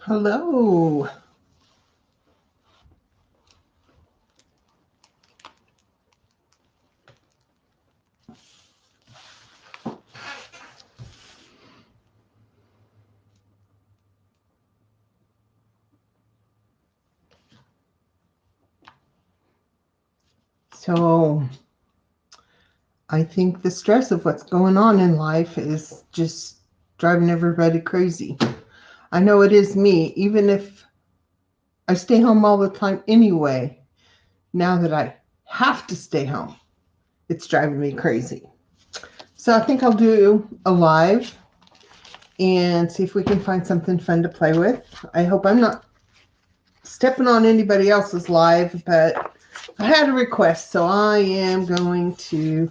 Hello. So I think the stress of what's going on in life is just driving everybody crazy. I know it is me, even if I stay home all the time anyway. Now that I have to stay home, it's driving me crazy. So I think I'll do a live and see if we can find something fun to play with. I hope I'm not stepping on anybody else's live, but I had a request, so I am going to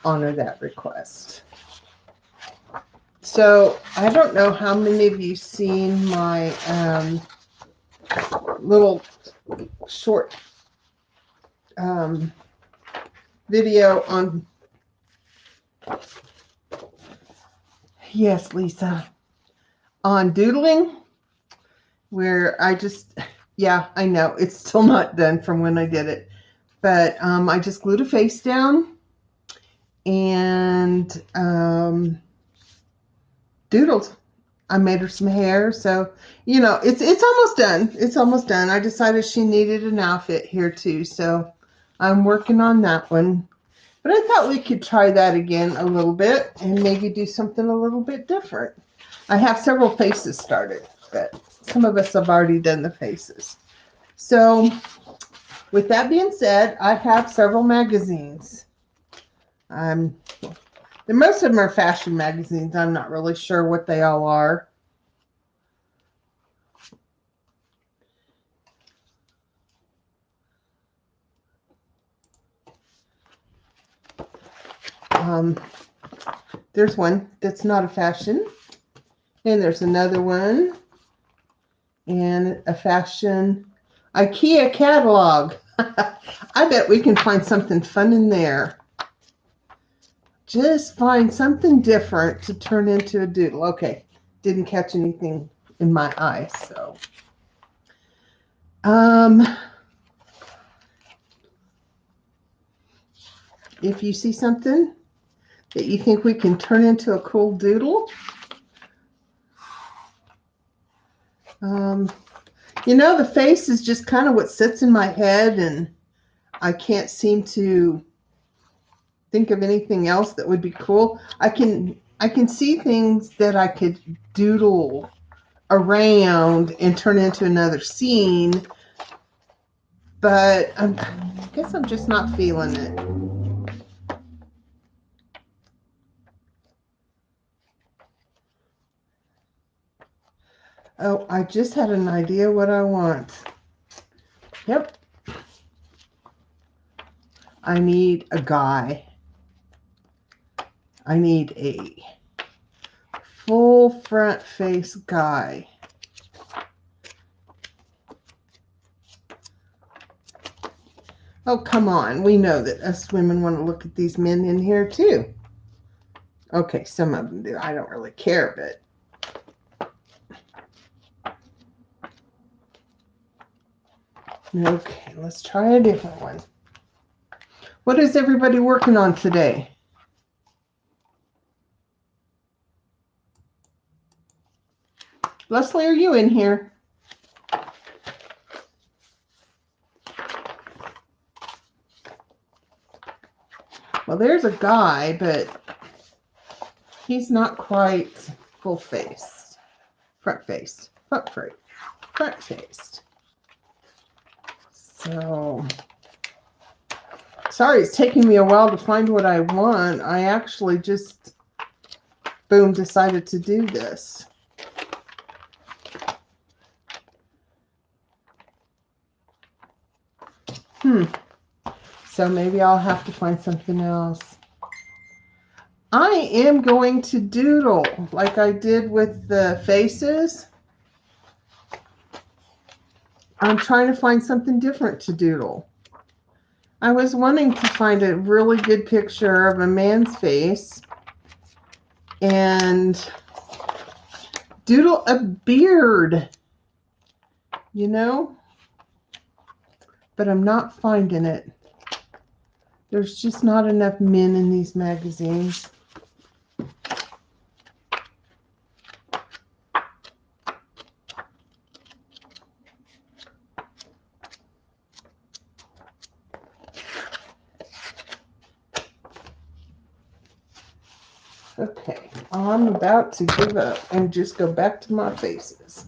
honor that request. So I don't know how many of you seen my little short video on, yes, Lisa, on doodling, where I just, yeah, I know it's still not done from when I did it, but I just glued a face down and doodled. I made her some hair, so it's almost done. It's almost done. I decided she needed an outfit here too, so I'm working on that one. But I thought we could try that again a little bit and maybe do something a little bit different. I have several faces started, but some of us have already done the faces. So with that being said, I have several magazines. Most of them are fashion magazines. I'm not really sure what they all are. There's one that's not a fashion, and there's another one, and a fashion IKEA catalog. I bet we can find something fun in there. Just find something different to turn into a doodle. Okay, didn't catch anything in my eye, so. If you see something that you think we can turn into a cool doodle, the face is just kind of what sits in my head, and I can't seem to think of anything else that would be cool. I can see things that I could doodle around and turn into another scene, but I guess I'm just not feeling it. Oh, I just had an idea what I want. Yep. I need a guy. I need a full front face guy. Oh, come on. We know that us women want to look at these men in here too. Okay, some of them do. I don't really care, but. Okay, let's try a different one. What is everybody working on today? Leslie, are you in here? Well, there's a guy, but he's not quite full faced. Front faced. Front faced. So, sorry, it's taking me a while to find what I want. I actually just, boom, decided to do this. So maybe I'll have to find something else. I am going to doodle like I did with the faces. I'm trying to find something different to doodle. I was wanting to find a really good picture of a man's face and doodle a beard. you know, but I'm not finding it. There's just not enough men in these magazines. Okay, I'm about to give up and just go back to my faces.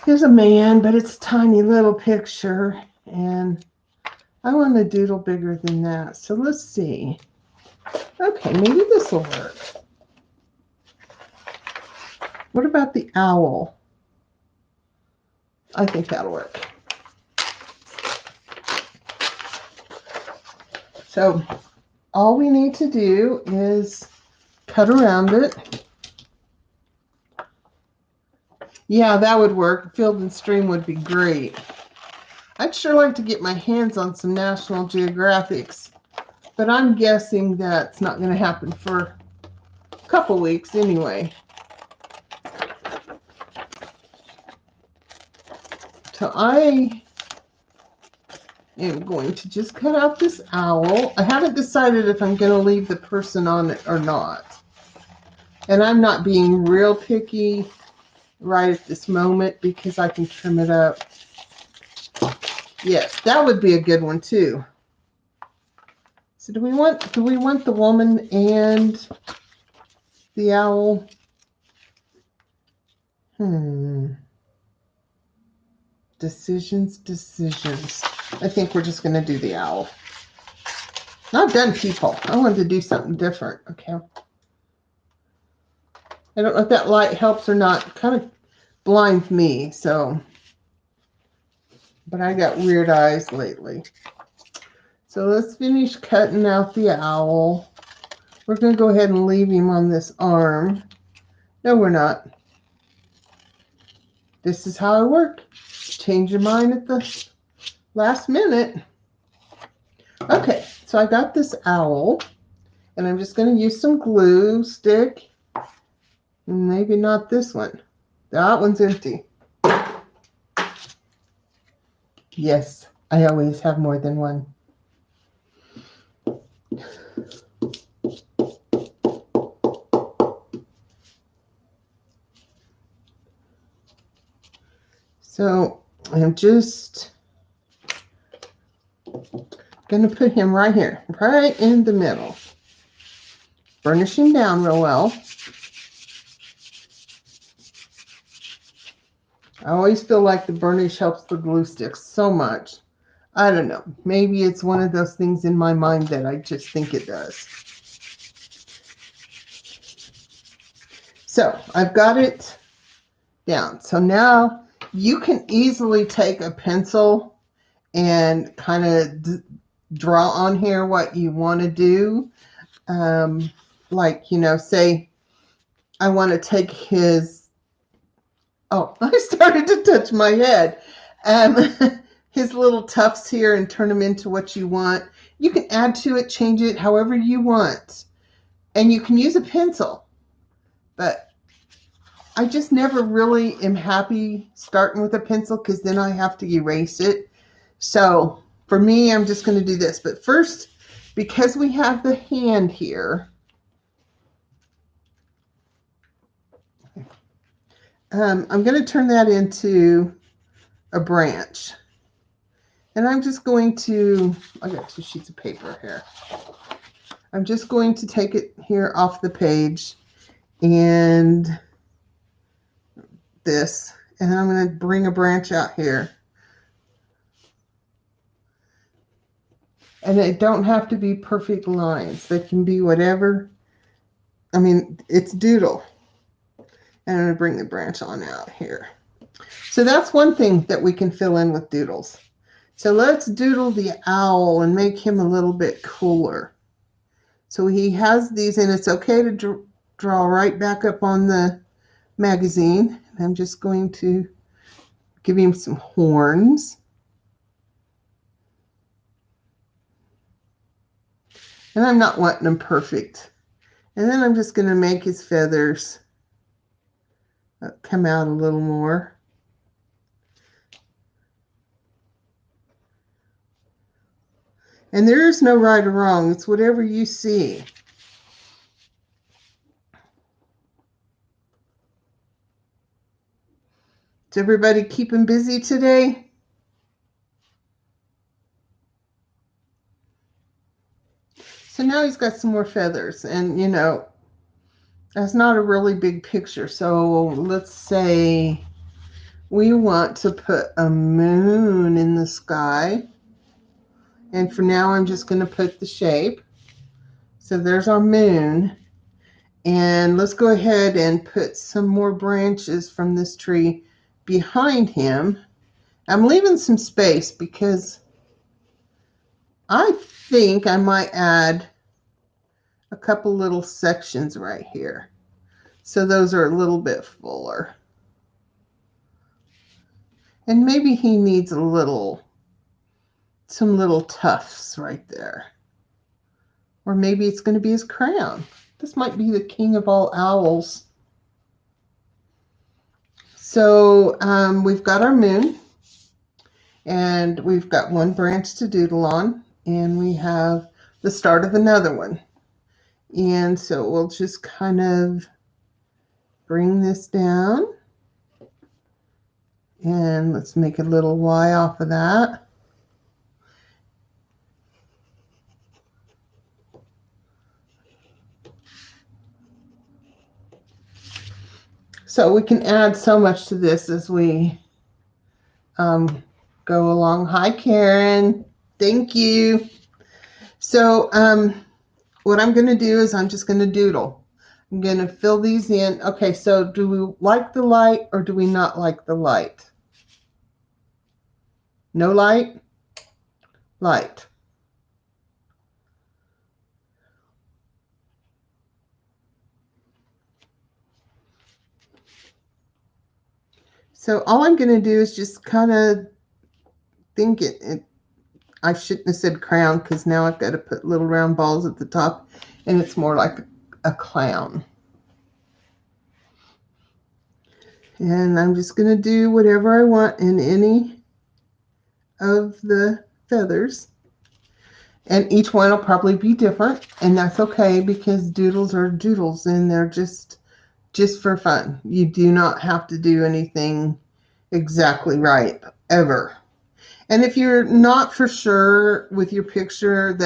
Here's a man, but it's a tiny little picture, and I want to doodle bigger than that. So let's see. Okay, maybe this will work. What about the owl? I think that'll work. So all we need to do is cut around it. Yeah, that would work. Field and Stream would be great. I'd sure like to get my hands on some National Geographics, but I'm guessing that's not going to happen for a couple weeks anyway. So I am going to just cut out this owl. I haven't decided if I'm going to leave the person on it or not. And I'm not being real picky right at this moment because I can trim it up. Yes, that would be a good one too. So do we want the woman and the owl? Decisions. I think we're just going to do the owl. I've done people. I wanted to do something different. Okay. I don't know if that light helps or not. It kind of blinds me, so. But I got weird eyes lately. So let's finish cutting out the owl. We're going to go ahead and leave him on this arm. No, we're not. This is how I work. Change your mind at the last minute. Okay, so I got this owl, and I'm just going to use some glue stick. Maybe not this one. That one's empty. Yes, I always have more than one. So I'm just going to put him right here, right in the middle. Burnish him down real well. I always feel like the burnish helps the glue stick so much. I don't know. Maybe it's one of those things in my mind that I just think it does. So I've got it down. So now you can easily take a pencil and kind of draw on here what you want to do. Like, say I want to take his, I started to touch my head. His little tufts here and turn them into what you want. You can add to it, change it however you want. And you can use a pencil. But I just never really am happy starting with a pencil because then I have to erase it. So for me, I'm just going to do this. But first, because we have the hand here, I'm going to turn that into a branch. And I'm just going to, I got 2 sheets of paper here. I'm just going to take it here off the page and this, and I'm going to bring a branch out here. And they don't have to be perfect lines. They can be whatever. I mean, it's doodle. And I'm going to bring the branch on out here. So that's one thing that we can fill in with doodles. So let's doodle the owl and make him a little bit cooler. So he has these, and it's okay to draw right back up on the magazine. I'm just going to give him some horns. And I'm not wanting them perfect. And then I'm just going to make his feathers come out a little more. And there is no right or wrong. It's whatever you see. Is everybody keeping busy today? So now he's got some more feathers, and that's not a really big picture. So let's say we want to put a moon in the sky. And for now, I'm just going to put the shape. So there's our moon. And let's go ahead and put some more branches from this tree behind him. I'm leaving some space because I think I might add a couple little sections right here. So those are a little bit fuller. And maybe he needs some little tufts right there. Or maybe it's going to be his crown. This might be the king of all owls. So we've got our moon, and we've got one branch to doodle on, and we have the start of another one. And so we'll just kind of bring this down, and let's make a little Y off of that. So we can add so much to this as we go along. Hi, Karen. Thank you. So what I'm going to do is I'm just going to doodle. I'm going to fill these in. Okay, so do we like the light or do we not like the light? No light? Light. So all I'm going to do is just kind of think it. I shouldn't have said crown because now I've got to put little round balls at the top and it's more like a clown. And I'm just going to do whatever I want in any of the feathers. And each one will probably be different, and that's okay because doodles are doodles and they're just for fun. You do not have to do anything exactly right ever. And if you're not for sure with your picture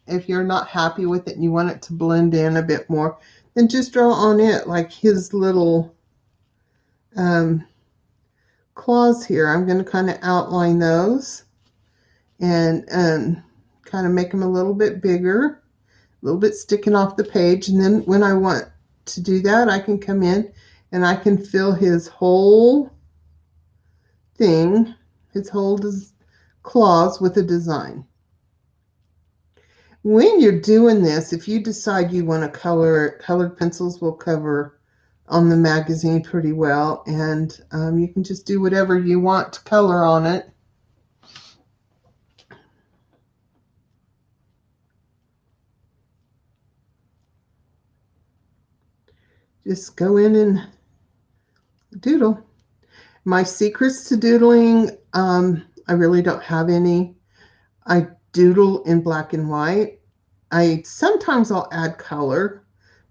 if you're not happy with it and you want it to blend in a bit more, then just draw on it like his little claws here. I'm going to kind of outline those and kind of make them a little bit bigger, a little bit sticking off the page. And then when I want to do that, I can come in and I can fill his whole thing, his whole claws with a design. When you're doing this, if you decide you want to color it, colored pencils will cover on the magazine pretty well, and you can just do whatever you want to color on it. Just go in and doodle. My secrets to doodling, I really don't have any. I doodle in black and white. Sometimes I'll add color,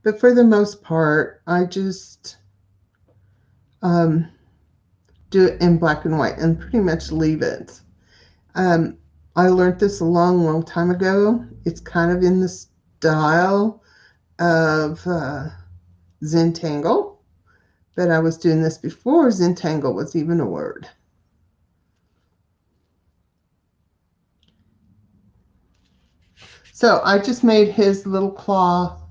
but for the most part, I just do it in black and white and pretty much leave it. I learned this a long, long time ago. It's kind of in the style of Zentangle, but I was doing this before Zentangle was even a word. So I just made his little claw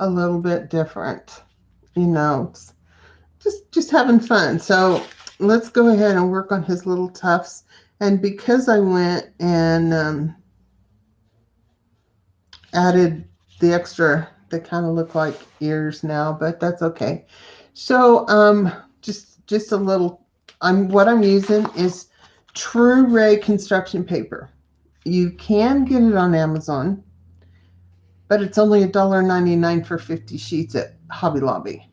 a little bit different, just having fun. So let's go ahead and work on his little tufts. And because I went and added the extra, they kind of look like ears now, but that's okay. So just a little, what I'm using is True Ray construction paper. You can get it on Amazon, but it's only $1.99 for 50 sheets at Hobby Lobby.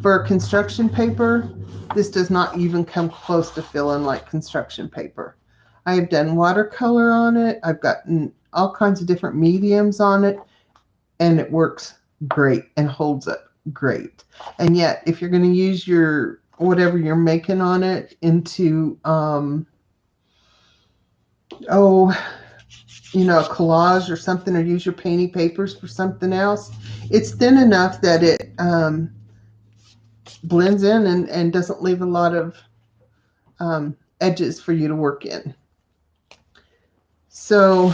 For construction paper, this does not even come close to feeling like construction paper. I have done watercolor on it. I've gotten all kinds of different mediums on it, and it works great and holds up great. And yet, if you're going to use your whatever you're making on it into, a collage or something, or use your painting papers for something else, it's thin enough that it blends in and doesn't leave a lot of edges for you to work in. So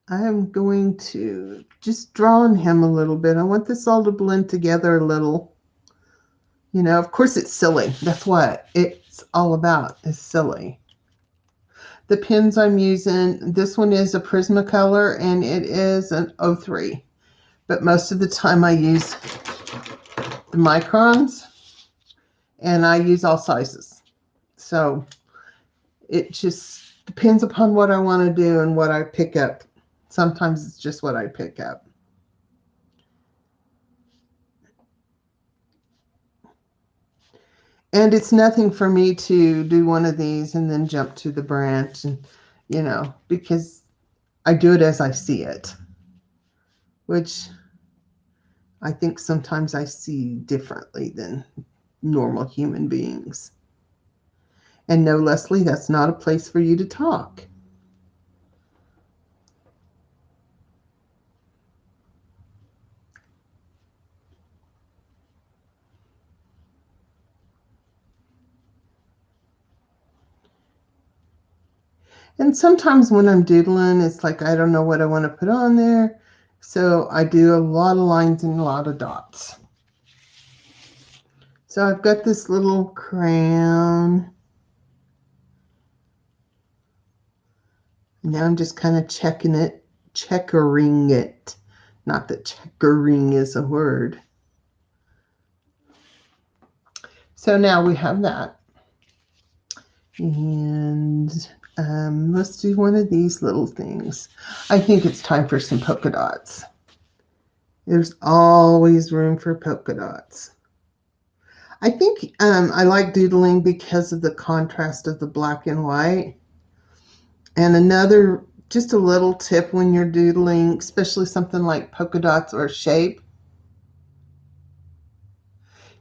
I'm going to just draw on him a little bit. I want this all to blend together a little. Of course it's silly. That's what it's all about, is silly. The pens I'm using, this one is a Prismacolor and it is an 03. But most of the time I use the microns, and I use all sizes. So it just depends upon what I want to do and what I pick up. Sometimes it's just what I pick up. And it's nothing for me to do one of these and then jump to the branch, and because I do it as I see it, which I think sometimes I see differently than normal human beings. And no, Leslie, that's not a place for you to talk. And sometimes when I'm doodling, it's like I don't know what I want to put on there. So I do a lot of lines and a lot of dots. So I've got this little crayon. Now I'm just kind of checkering it. Not that checkering is a word. So now we have that. And let's do one of these little things. I think it's time for some polka dots. There's always room for polka dots. I think I like doodling because of the contrast of the black and white. And another, just a little tip when you're doodling, especially something like polka dots or shape.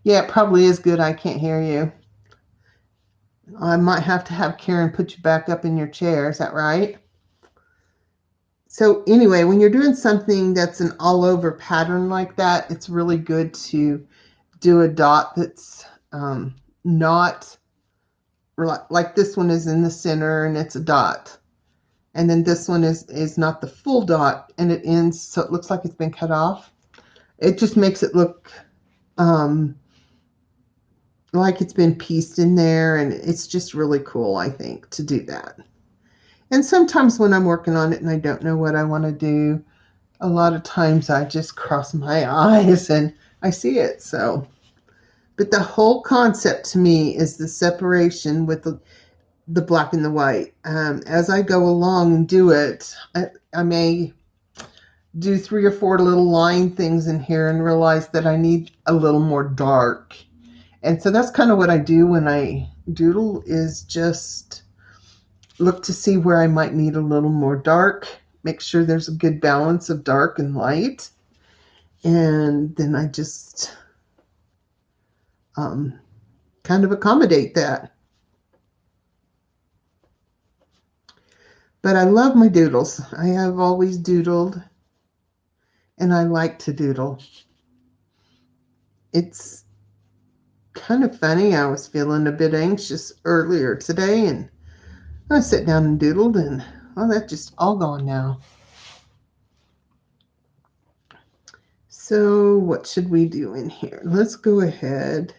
Yeah, it probably is good. I can't hear you. I might have to have Karen put you back up in your chair. Is that right? So anyway, when you're doing something that's an all over pattern like that, it's really good to do a dot that's not like this one is in the center and it's a dot. And then this one is not the full dot and it ends so it looks like it's been cut off. It just makes it look like it's been pieced in there, and it's just really cool, I think, to do that. And sometimes when I'm working on it and I don't know what I want to do, a lot of times I just cross my eyes and I see it. So, but the whole concept to me is the separation with the black and the white. As I go along and do it, I may do 3 or 4 little line things in here and realize that I need a little more dark. And so that's kind of what I do when I doodle, is just look to see where I might need a little more dark, make sure there's a good balance of dark and light. And then I just kind of accommodate that. But I love my doodles. I have always doodled, and I like to doodle. It's kind of funny. I was feeling a bit anxious earlier today, and I sat down and doodled, and that's just all gone now. So what should we do in here? Let's go ahead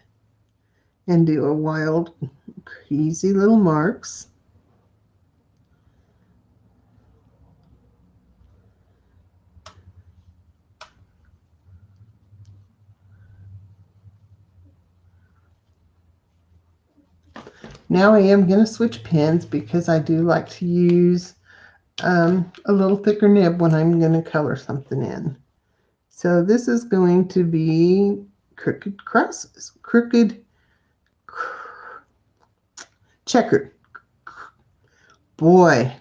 and do a wild, crazy little marks. Now I am going to switch pens because I do like to use a little thicker nib when I'm going to color something in. So this is going to be crooked crosses, checkered. Boy,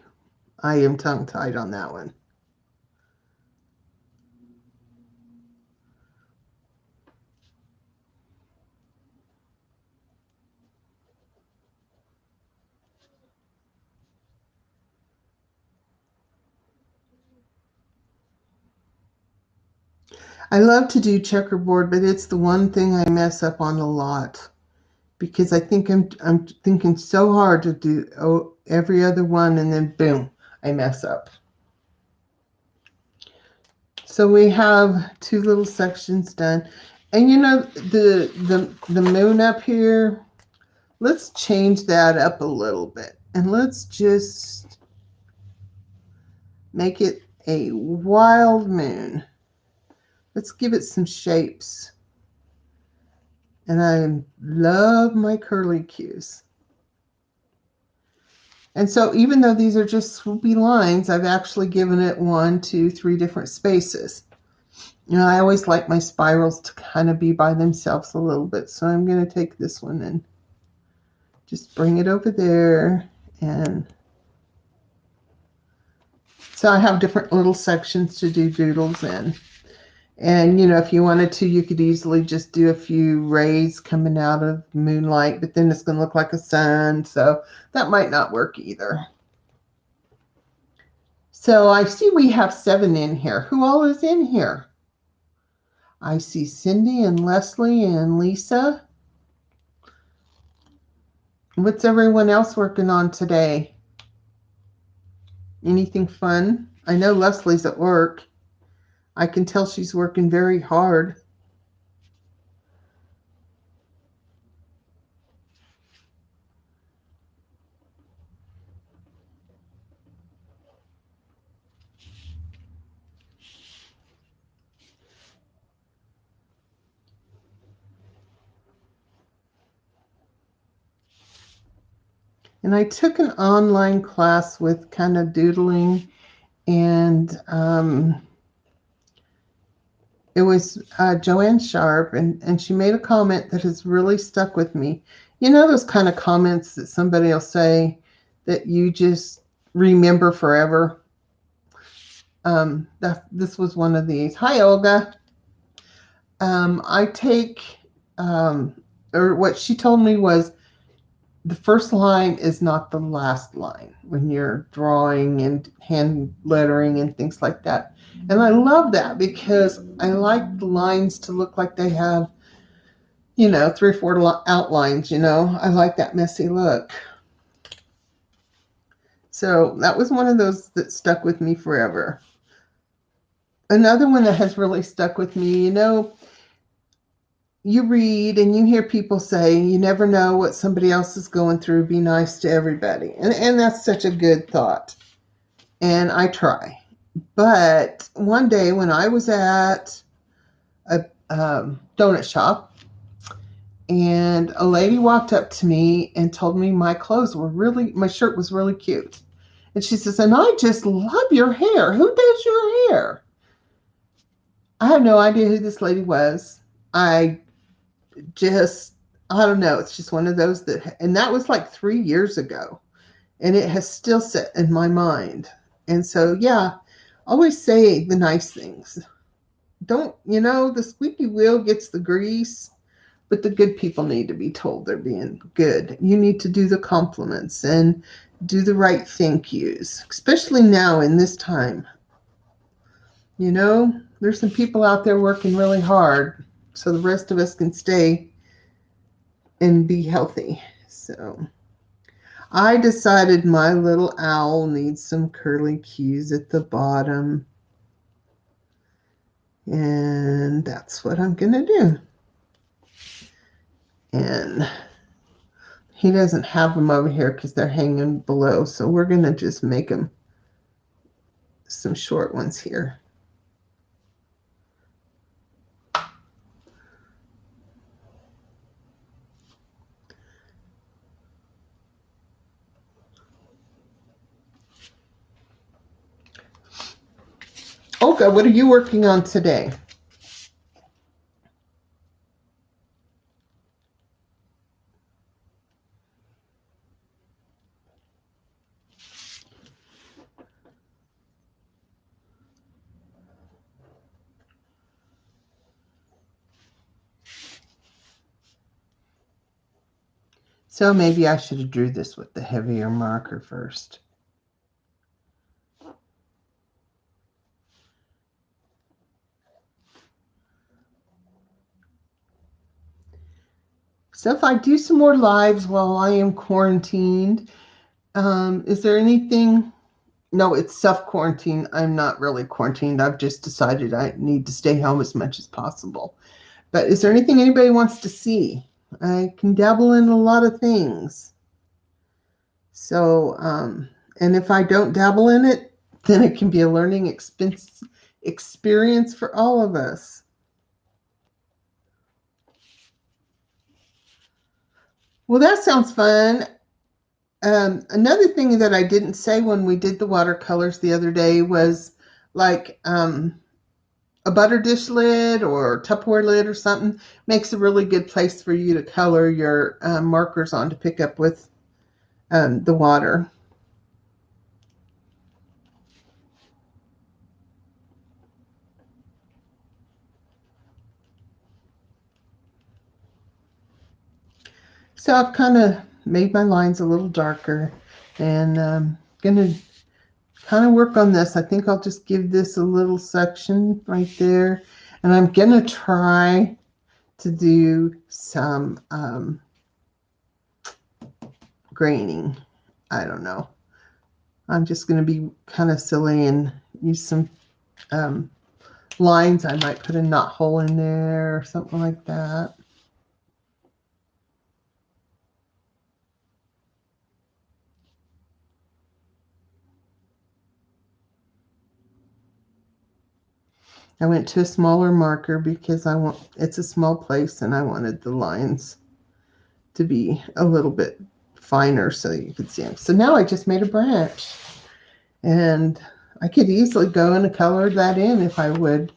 I am tongue-tied on that one. I love to do checkerboard, but it's the one thing I mess up on a lot because I think I'm thinking so hard to do every other one, and then boom, I mess up. So we have two little sections done, and you know the moon up here. Let's change that up a little bit, and let's just make it a wild moon. Let's give it some shapes. And I love my curly cues. And so even though these are just swoopy lines, I've actually given it 1, 2, 3 different spaces. You know, I always like my spirals to kind of be by themselves a little bit. So I'm going to take this one and just bring it over there. And so I have different little sections to do doodles in. And, you know, if you wanted to, you could easily just do a few rays coming out of moonlight, but then it's going to look like a sun. So that might not work either. So I see we have 7 in here. Who all is in here? I see Cindy and Leslie and Lisa. What's everyone else working on today? Anything fun? I know Leslie's at work. I can tell she's working very hard. And I took an online class with kind of doodling, and it was Joanne Sharp, and she made a comment that has really stuck with me. You know, those kind of comments that somebody will say that you just remember forever. This was one of these. Hi, Olga. I take, or what she told me was, the first line is not the last line when you're drawing and hand lettering and things like that. And I love that because I like the lines to look like they have, you know, 3 or 4 outlines, you know. I like that messy look. So that was one of those that stuck with me forever. Another one that has really stuck with me, you know, you read and you hear people say, you never know what somebody else is going through. Be nice to everybody. And that's such a good thought. And I try. But one day when I was at a donut shop, and a lady walked up to me and told me my shirt was really cute. And she says, and I just love your hair. Who does your hair? I have no idea who this lady was. I just, I don't know. It's just one of those and that was like 3 years ago. And it has still set in my mind. And so, yeah, always say the nice things. Don't, you know, the squeaky wheel gets the grease, but the good people need to be told they're being good. You need to do the compliments and do the right thank yous, especially now in this time. You know, there's some people out there working really hard so the rest of us can stay and be healthy. So I decided my little owl needs some curly cues at the bottom. And that's what I'm going to do. And he doesn't have them over here because they're hanging below. So we're going to just make them some short ones here. Olga, what are you working on today? So maybe I should have drew this with the heavier marker first. So if I do some more lives while I am quarantined, is there anything? No, it's self-quarantine. I'm not really quarantined. I've just decided I need to stay home as much as possible. But is there anything anybody wants to see? I can dabble in a lot of things. So, and if I don't dabble in it, then it can be a learning experience for all of us. Well, that sounds fun. Another thing that I didn't say when we did the watercolors the other day was like a butter dish lid or Tupperware lid or something makes a really good place for you to color your markers on to pick up with the water. So I've kind of made my lines a little darker and going to kind of work on this. I think I'll just give this a little section right there. And I'm going to try to do some graining. I don't know. I'm just going to be kind of silly and use some lines. I might put a knot hole in there or something like that. I went to a smaller marker because it's a small place and I wanted the lines to be a little bit finer so you could see them. So now I just made a branch and I could easily go and color that in if I would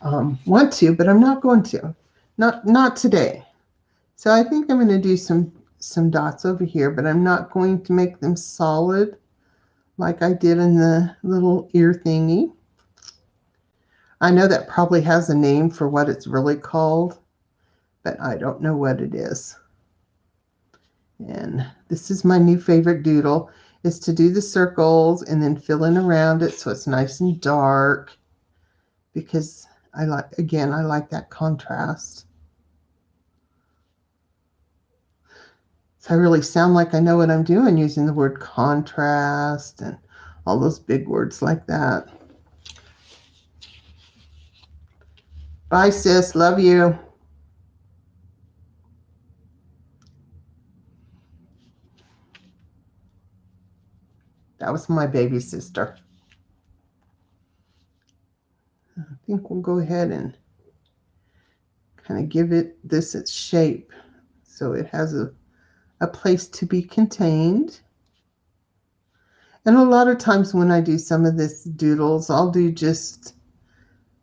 want to, but I'm not going to. Not today. So I think I'm going to do some dots over here, but I'm not going to make them solid like I did in the little ear thingy. I know that probably has a name for what it's really called, but I don't know what it is. And this is my new favorite doodle, is to do the circles and then fill in around it so it's nice and dark because I like that contrast. So I really sound like I know what I'm doing using the word contrast and all those big words like that. Bye, sis. Love you. That was my baby sister. I think we'll go ahead and kind of give this its shape so it has a place to be contained. And a lot of times when I do some of this doodles, I'll do just,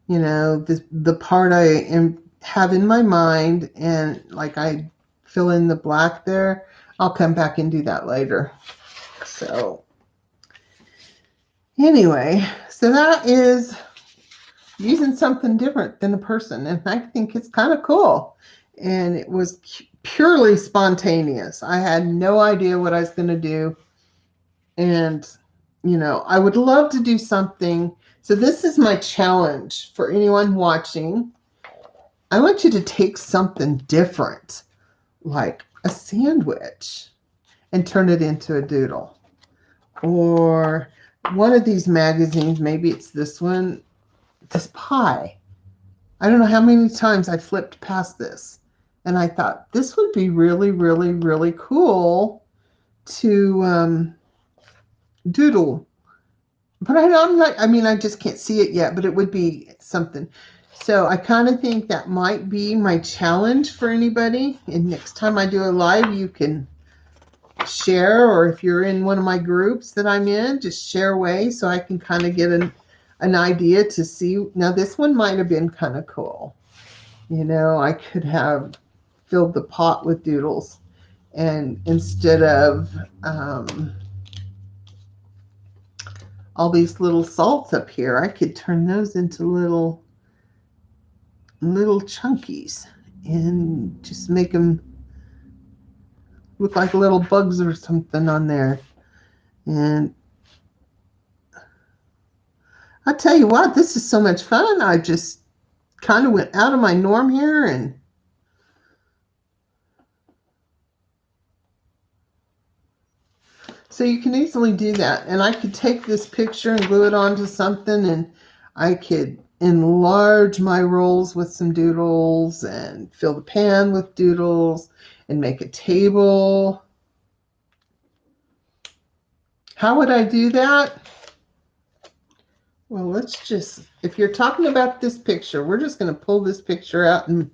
the part have in my mind and like I fill in the black there. I'll come back and do that later. So anyway, so that is using something different than a person. And I think it's kind of cool. And it was purely spontaneous. I had no idea what I was going to do. And, I would love to do something. So this is my challenge for anyone watching. I want you to take something different, like a sandwich, and turn it into a doodle. Or one of these magazines, maybe it's this one, this pie. I don't know how many times I flipped past this. And I thought this would be really, really, really cool to doodle. But I'm not, I just can't see it yet, but it would be something. So I kind of think that might be my challenge for anybody. And next time I do a live, you can share, or if you're in one of my groups that I'm in, just share away so I can kind of get an idea to see. Now, this one might have been kind of cool. I could have filled the pot with doodles, and instead of all these little salts up here, I could turn those into little chunkies and just make them look like little bugs or something on there. And I tell you what, this is so much fun. I just kind of went out of my norm here, and so you can easily do that. And I could take this picture and glue it onto something, and I could enlarge my rolls with some doodles and fill the pan with doodles and make a table. How would I do that? Well, let's just, if you're talking about this picture, we're just going to pull this picture out and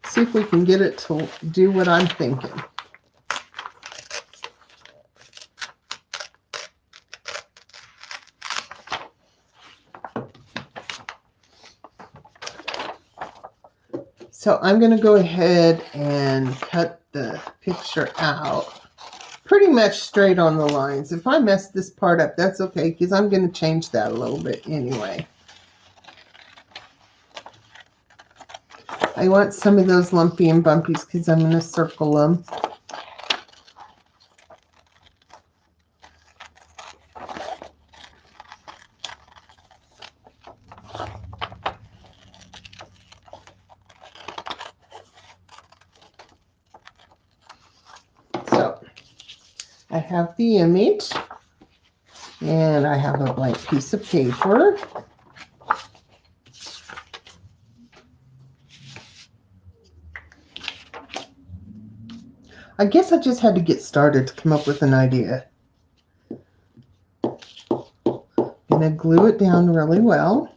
see if we can get it to do what I'm thinking. So I'm going to go ahead and cut the picture out pretty much straight on the lines. If I mess this part up, that's okay, because I'm going to change that a little bit anyway. I want some of those lumpy and bumpies because I'm going to circle them. So I have the image, and I have a blank piece of paper. I guess I just had to get started to come up with an idea. I'm going to glue it down really well.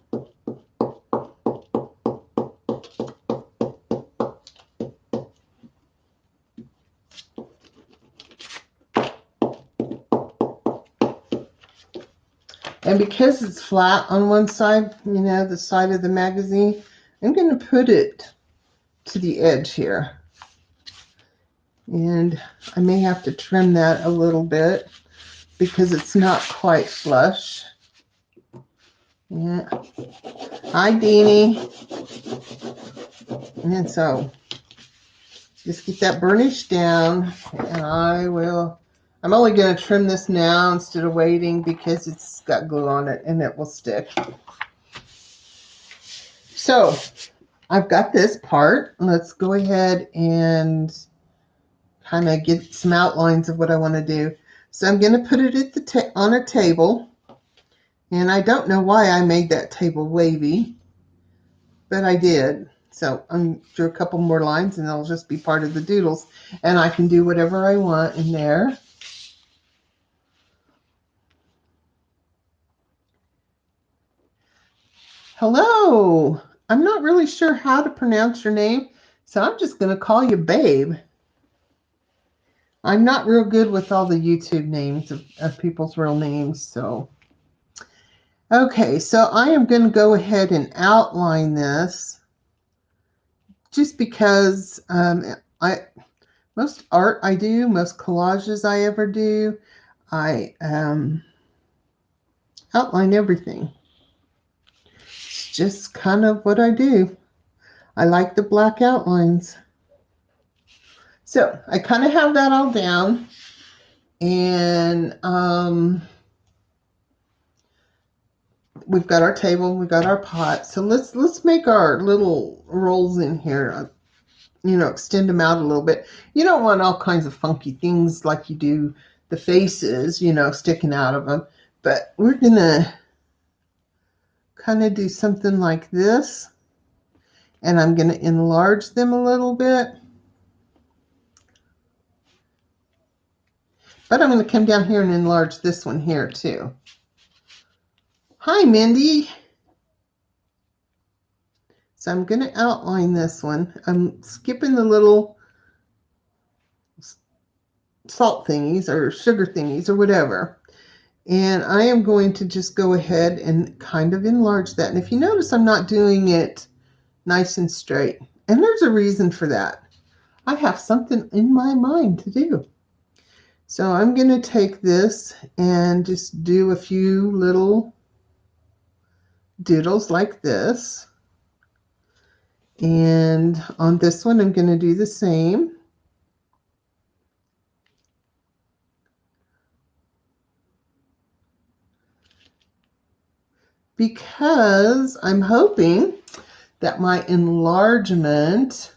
And because it's flat on one side, you know, the side of the magazine, I'm going to put it to the edge here. And I may have to trim that a little bit because it's not quite flush. Yeah. Hi, Deanie. And so just get that burnished down, and I'm only going to trim this now instead of waiting because it's got glue on it and it will stick. So I've got this part. Let's go ahead and kind of get some outlines of what I want to do. So I'm going to put it at on a table. And I don't know why I made that table wavy, but I did. So I'm drew a couple more lines and they'll just be part of the doodles. And I can do whatever I want in there. Hello. I'm not really sure how to pronounce your name, so I'm just going to call you Babe. I'm not real good with all the YouTube names of people's real names, so. Okay, so I am going to go ahead and outline this just because most art I do, most collages I ever do, I outline everything. It's just kind of what I do. I like the black outlines. So I kind of have that all down, and we've got our table, we've got our pot. So let's make our little rolls in here. You know, extend them out a little bit. You don't want all kinds of funky things like you do the faces, you know, sticking out of them. But we're gonna kind of do something like this, and I'm gonna enlarge them a little bit. But I'm going to come down here and enlarge this one here too. Hi, Mindy. So I'm going to outline this one. I'm skipping the little salt thingies or sugar thingies or whatever. And I am going to just go ahead and kind of enlarge that. And if you notice, I'm not doing it nice and straight. And there's a reason for that. I have something in my mind to do. So I'm going to take this and just do a few little doodles like this. And on this one, I'm going to do the same. because I'm hoping that my enlargement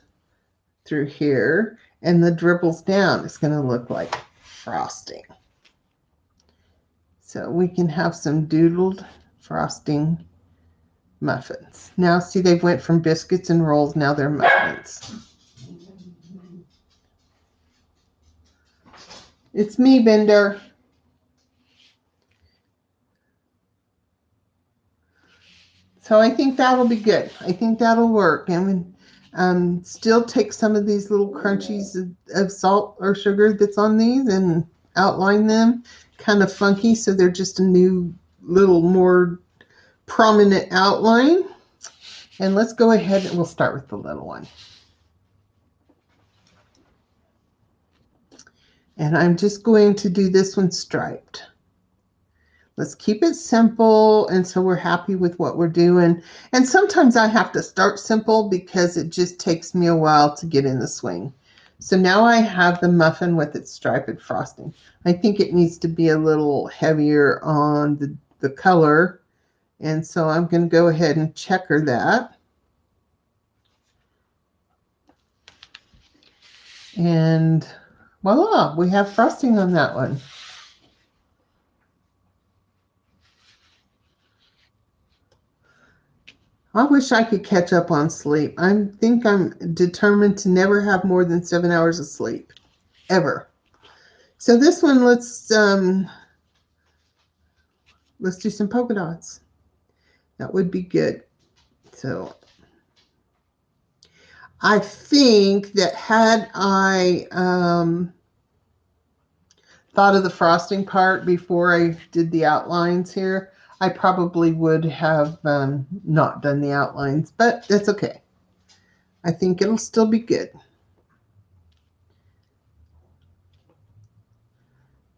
through here and the dribbles down is going to look like frosting. So we can have some doodled frosting muffins. Now see, they've went from biscuits and rolls, now they're muffins. It's me, Bender. So I think that'll be good. I think that'll work. And still take some of these little crunchies of salt or sugar that's on these and outline them kind of funky so they're just a new little more prominent outline. And let's go ahead and we'll start with the little one. And I'm just going to do this one striped. Let's keep it simple, and so we're happy with what we're doing. And sometimes I have to start simple because it just takes me a while to get in the swing. So now I have the muffin with its striped frosting. I think it needs to be a little heavier on the color, and so I'm going to go ahead and checker that. And voila, we have frosting on that one. I wish I could catch up on sleep. I think I'm determined to never have more than 7 hours of sleep, ever. So this one, let's do some polka dots. That would be good. So I think that had I thought of the frosting part before I did the outlines here, I probably would have not done the outlines, but that's okay. I think it'll still be good.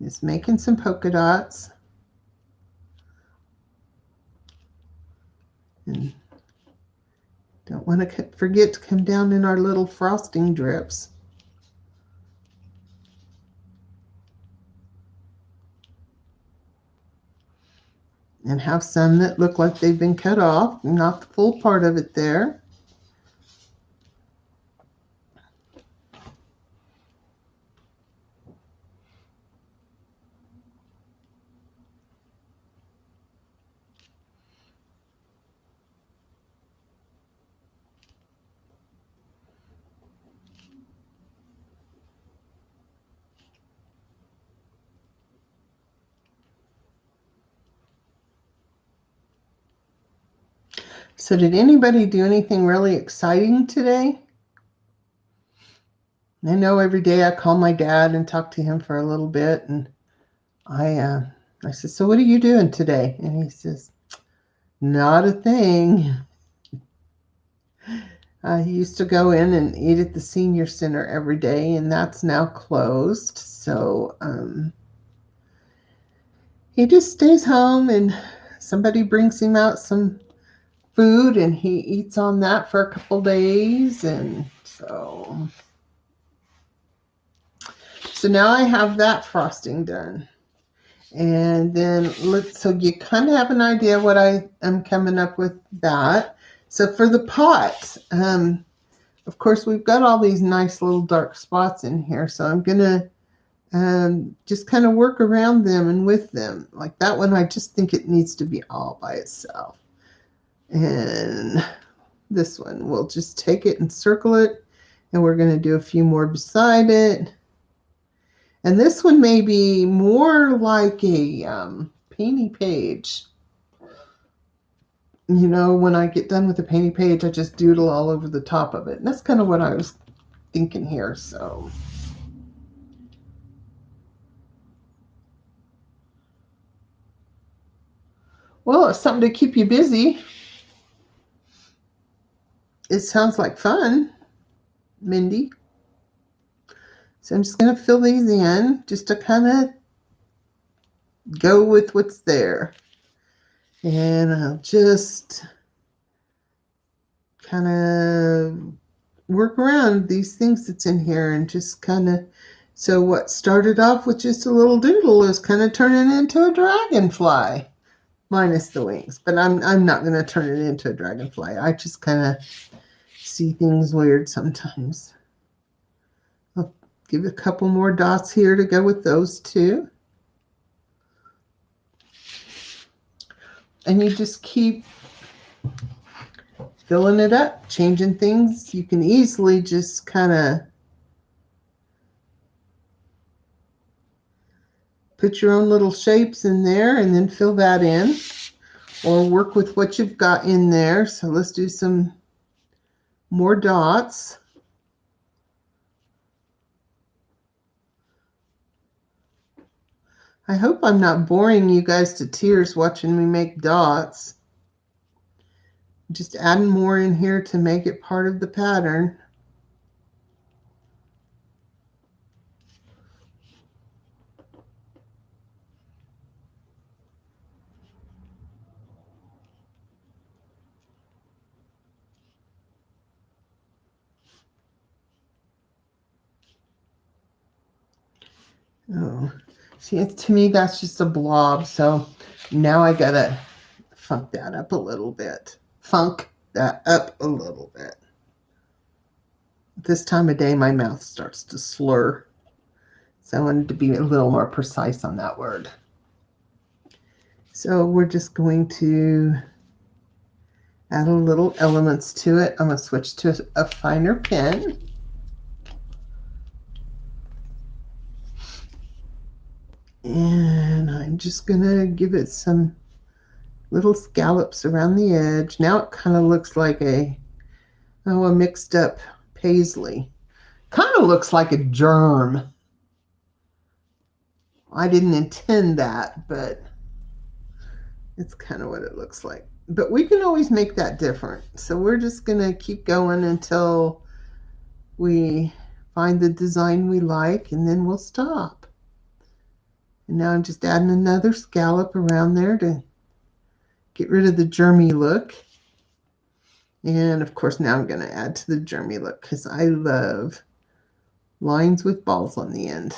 Just making some polka dots. And don't want to forget to come down in our little frosting drips. And have some that look like they've been cut off, not the full part of it there. So did anybody do anything really exciting today? I know every day I call my dad and talk to him for a little bit, and I said, so what are you doing today? And he says, not a thing. He used to go in and eat at the senior center every day, and that's now closed. So he just stays home, and somebody brings him out some food, and he eats on that for a couple days. And so now I have that frosting done. And then so you kind of have an idea what I am coming up with that. So for the pot, of course, we've got all these nice little dark spots in here. So I'm going to just kind of work around them and with them. Like that one, I just think it needs to be all by itself. And this one, we'll just take it and circle it. And we're going to do a few more beside it. And this one may be more like a painty page. You know, when I get done with the painty page, I just doodle all over the top of it. And that's kind of what I was thinking here. So well, it's something to keep you busy. It sounds like fun, Mindy. So I'm just going to fill these in just to kind of go with what's there. And I'll just kind of work around these things that's in here and just kind of, so what started off with just a little doodle is kind of turning into a dragonfly. minus the wings. But I'm not going to turn it into a dragonfly. I just kind of see things weird sometimes. I'll give a couple more dots here to go with those two. And you just keep filling it up, changing things. You can easily just kind of put your own little shapes in there and then fill that in, or work with what you've got in there. So let's do some more dots. I hope I'm not boring you guys to tears watching me make dots. Just adding more in here to make it part of the pattern. Oh, see, to me, that's just a blob. So now I gotta funk that up a little bit. Funk that up a little bit. This time of day, my mouth starts to slur. So I wanted to be a little more precise on that word. So we're just going to add a little elements to it. I'm going to switch to a finer pen. And I'm just going to give it some little scallops around the edge. Now it kind of looks like a mixed up paisley. Kind of looks like a germ. I didn't intend that, but it's kind of what it looks like. But we can always make that different. So we're just going to keep going until we find the design we like, and then we'll stop. And now I'm just adding another scallop around there to get rid of the germy look. And of course, now I'm going to add to the germy look because I love lines with balls on the end.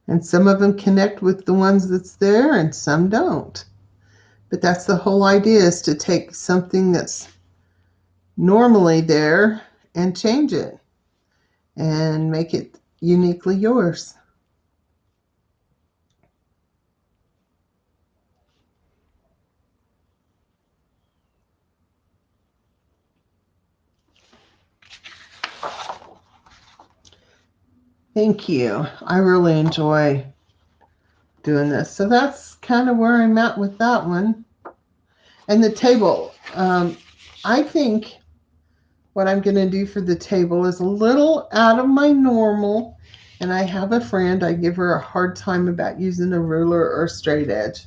And some of them connect with the ones that's there and some don't. But that's the whole idea, is to take something that's normally there and change it and make it uniquely yours. Thank you. I really enjoy doing this. So that's kind of where I'm at with that one. And the table, I think what I'm going to do for the table is a little out of my normal. And I have a friend, I give her a hard time about using a ruler or a straight edge,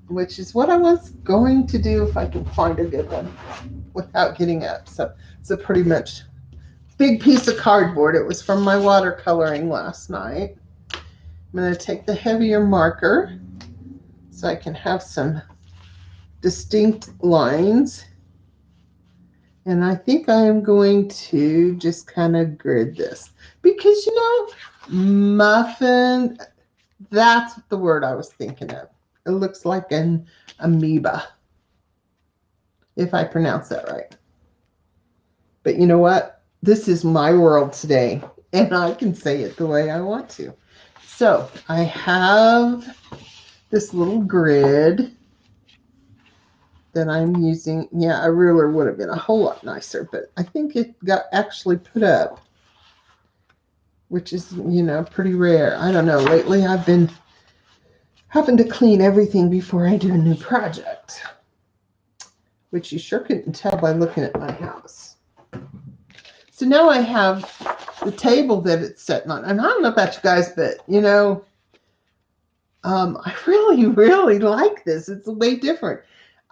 which is what I was going to do if I can find a good one without getting up. So it's a pretty much big piece of cardboard. It was from my watercoloring last night. I'm going to take the heavier marker so I can have some distinct lines. And I think I am going to just kind of grid this because, muffin, that's the word I was thinking of. It looks like an amoeba, if I pronounce that right. But you know what? This is my world today, and I can say it the way I want to. So I have this little grid that I'm using. Yeah, a ruler would have been a whole lot nicer, but I think it got actually put up, which is, pretty rare. I don't know. Lately, I've been having to clean everything before I do a new project, which you sure couldn't tell by looking at my house. So now I have the table that it's sitting on. And I don't know about you guys, but, I really, really like this. It's way different.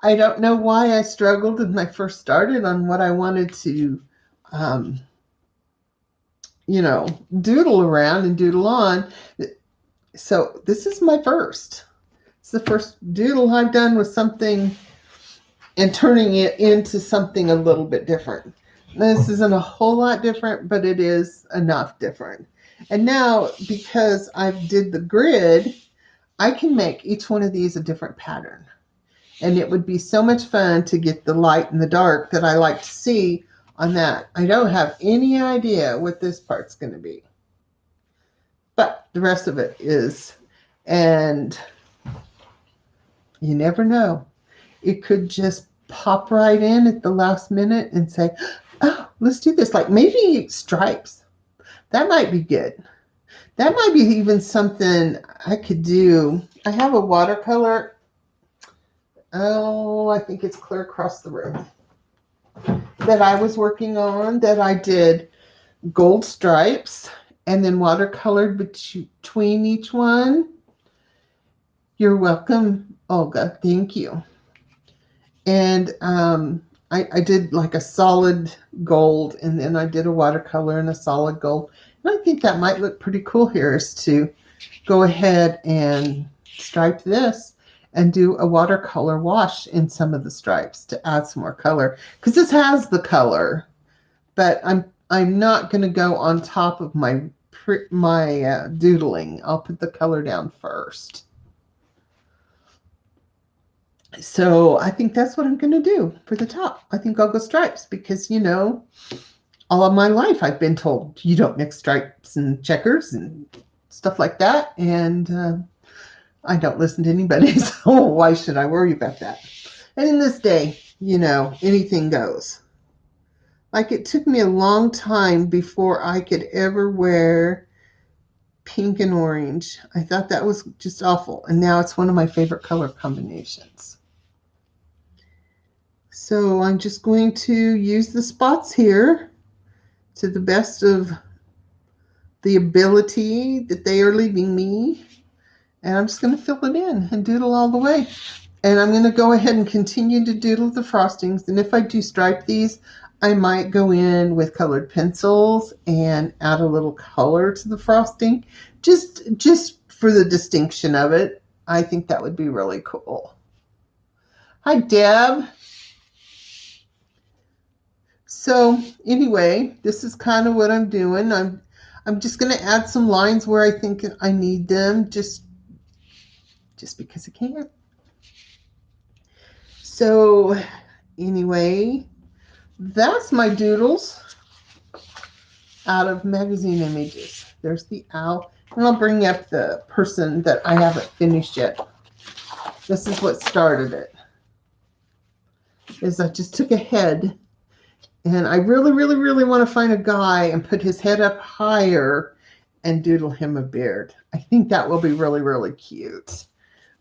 I don't know why I struggled when I first started on what I wanted to, doodle around and doodle on. So this is my first. It's the first doodle I've done with something and turning it into something a little bit different. This isn't a whole lot different, but it is enough different. And now, because I've did the grid, I can make each one of these a different pattern. And it would be so much fun to get the light and the dark that I like to see on that. I don't have any idea what this part's going to be, but the rest of it is. And you never know. It could just pop right in at the last minute and say, oh, let's do this. Like maybe stripes. That might be good. That might be even something I could do. I have a watercolor. Oh, I think it's clear across the room that I was working on that I did gold stripes and then watercolored between each one. You're welcome, Olga. Thank you. And I did like a solid gold, and then I did a watercolor and a solid gold. And I think that might look pretty cool here is to go ahead and stripe this and do a watercolor wash in some of the stripes to add some more color. Because this has the color, but I'm not going to go on top of my doodling. I'll put the color down first. So I think that's what I'm going to do for the top. I think I'll go stripes because, all of my life I've been told you don't mix stripes and checkers and stuff like that. And I don't listen to anybody. So why should I worry about that? And in this day, anything goes. Like it took me a long time before I could ever wear pink and orange. I thought that was just awful. And now it's one of my favorite color combinations. So I'm just going to use the spots here to the best of the ability that they are leaving me. And I'm just going to fill it in and doodle all the way. And I'm going to go ahead and continue to doodle the frostings. And if I do stripe these, I might go in with colored pencils and add a little color to the frosting. Just for the distinction of it. I think that would be really cool. Hi, Deb. So anyway, this is kind of what I'm doing. I'm just going to add some lines where I think I need them, just because I can. So anyway, that's my doodles out of magazine images. There's the owl. And I'll bring up the person that I haven't finished yet. This is what started it. Is I just took a head, and I really, really, really want to find a guy and put his head up higher and doodle him a beard. I think that will be really, really cute.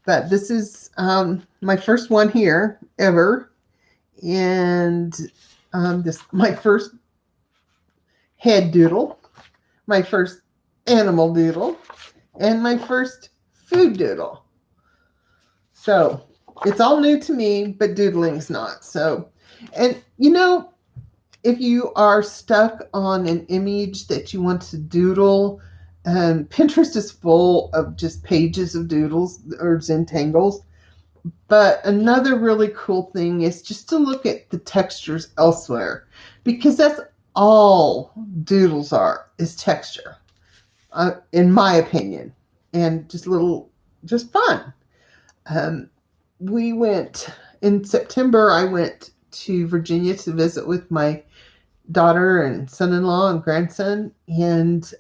But this is my first one here ever. And this my first head doodle, my first animal doodle, and my first food doodle. So it's all new to me, but doodling's not. So, and if you are stuck on an image that you want to doodle, Pinterest is full of just pages of doodles or Zentangles. But another really cool thing is just to look at the textures elsewhere, because that's all doodles are, is texture, in my opinion, and just fun. We went in September. I went to Virginia to visit with my daughter and son-in-law and grandson, and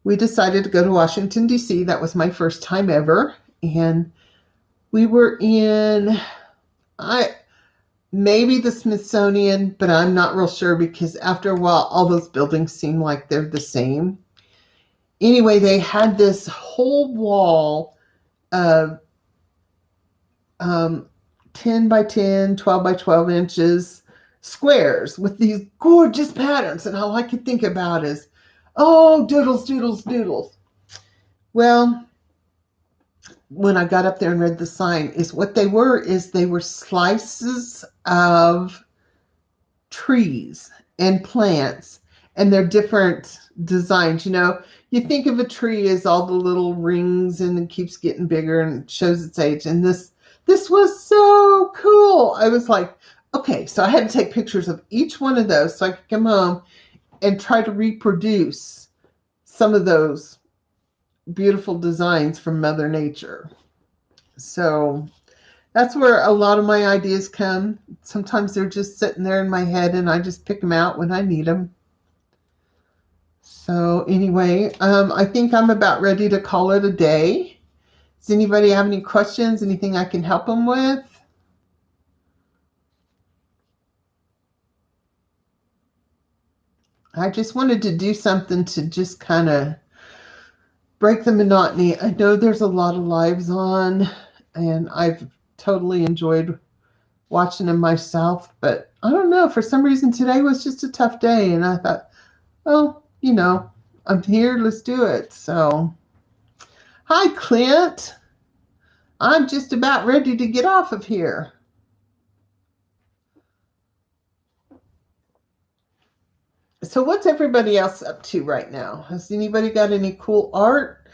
we decided to go to Washington, D.C. That was my first time ever, and we were in maybe the Smithsonian, but I'm not real sure because after a while, all those buildings seem like they're the same. Anyway, they had this whole wall of 10 by 10, 12 by 12 inches squares with these gorgeous patterns. And all I could think about is, oh, doodles, doodles, doodles. Well, when I got up there and read the sign, they were slices of trees and plants, and they're different designs. You think of a tree as all the little rings, and it keeps getting bigger and shows its age. And this was so cool. I was like, okay, so I had to take pictures of each one of those so I could come home and try to reproduce some of those beautiful designs from Mother Nature. So that's where a lot of my ideas come. Sometimes they're just sitting there in my head and I just pick them out when I need them. So anyway, I think I'm about ready to call it a day. Does anybody have any questions? Anything I can help them with? I just wanted to do something to just kind of break the monotony. I know there's a lot of lives on, and I've totally enjoyed watching them myself, but I don't know. For some reason, today was just a tough day, and I thought, well, I'm here. Let's do it. So, hi, Clint. I'm just about ready to get off of here. So, what's everybody else up to right now? Has anybody got any cool art?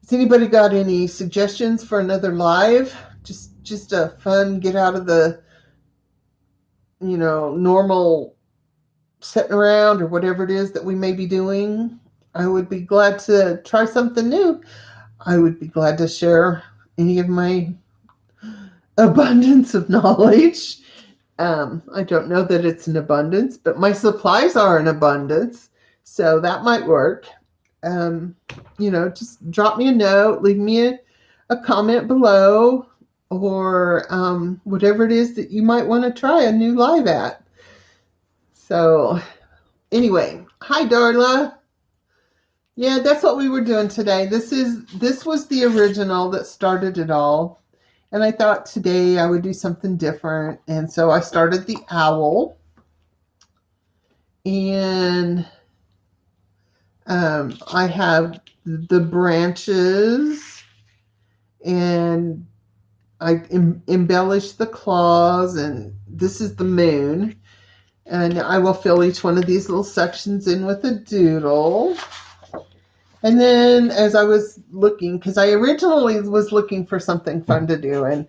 Has anybody got any suggestions for another live? Just a fun get out of the normal sitting around or whatever it is that we may be doing. I would be glad to try something new. I would be glad to share any of my abundance of knowledge. I don't know that it's an abundance, but my supplies are in abundance, so that might work. Just drop me a note, leave me a comment below, or whatever it is that you might want to try a new live at. So anyway, hi Darla. Yeah, that's what we were doing today. This was the original that started it all. And I thought today I would do something different. And so I started the owl. And I have the branches. And I embellished the claws. And this is the moon. And I will fill each one of these little sections in with a doodle. And then as I was looking, because I originally was looking for something fun to do and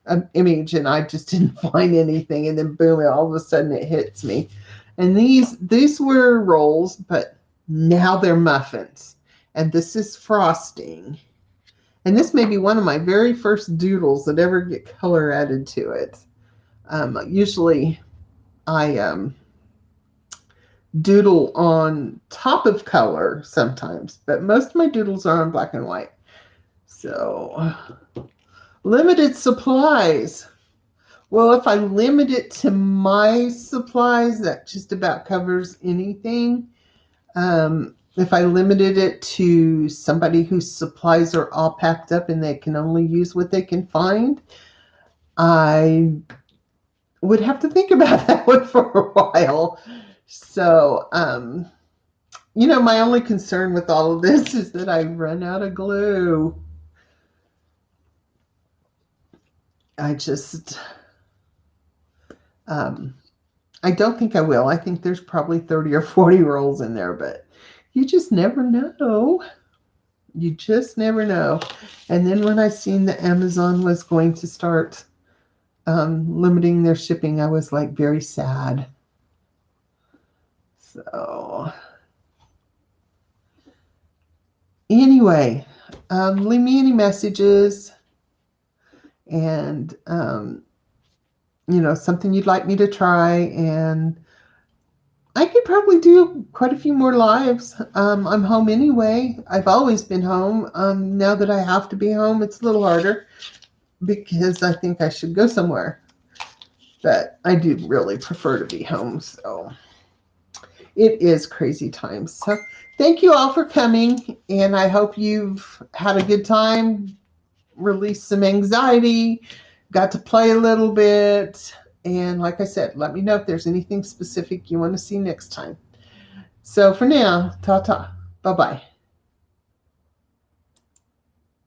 an image, and I just didn't find anything. And then boom, all of a sudden it hits me. And these were rolls, but now they're muffins. And this is frosting. And this may be one of my very first doodles that ever get color added to it. Usually I doodle on top of color sometimes, but most of my doodles are on black and white. So, limited supplies. Well, if I limit it to my supplies, that just about covers anything. If I limited it to somebody whose supplies are all packed up and they can only use what they can find, I would have to think about that one for a while. So, my only concern with all of this is that I run out of glue. I don't think I will. I think there's probably 30 or 40 rolls in there, but you just never know. You just never know. And then when I seen that Amazon was going to start limiting their shipping, I was like very sad. So anyway, leave me any messages and, something you'd like me to try. And I could probably do quite a few more lives. I'm home anyway. I've always been home. Now that I have to be home, it's a little harder because I think I should go somewhere. But I do really prefer to be home. So it is crazy times. So thank you all for coming. And I hope you've had a good time, released some anxiety, got to play a little bit. And like I said, let me know if there's anything specific you want to see next time. So for now, ta-ta. Bye-bye.